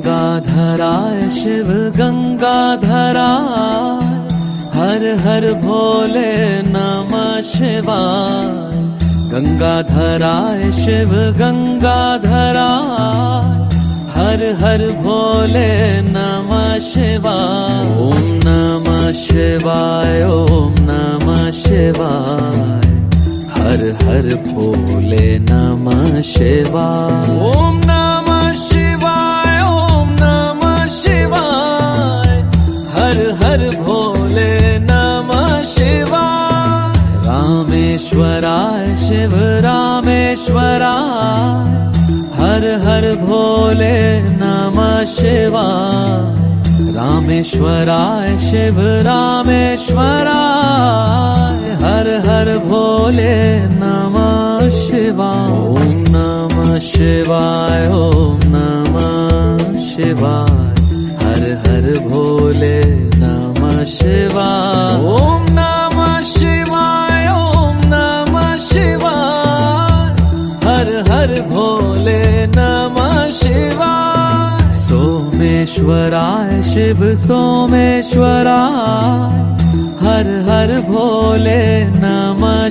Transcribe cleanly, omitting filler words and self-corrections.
गंगाधराय शिव गंगाधराय, हर हर भोले नमः शिवाय। गंगाधराय शिव गंगाधराय, हर हर भोले नमः शिवाय। ओम नमः शिवाय, ओम नमः शिवाय, हर हर भोले नमः शिवाय। ओम नमः शिवाय, ओम नमः शिवाय, हर हर भोले नमः शिवाय। रामेश्वराय शिव रामेश्वराय, हर हर भोले नमः शिवाय। रामेश्वराय शिव रामेश्वराय, हर हर भोले नमः शिवाय। ओम नमः शिवाय, ओम नमः शिवाय, हर हर भोले नमः शिवाय। ओम नमः शिवाय, ओम नमः शिवाय, हर हर भोले नमः शिवाय। सोमेश्वराय शिव सोमेश्वराय, हर हर भोले नमः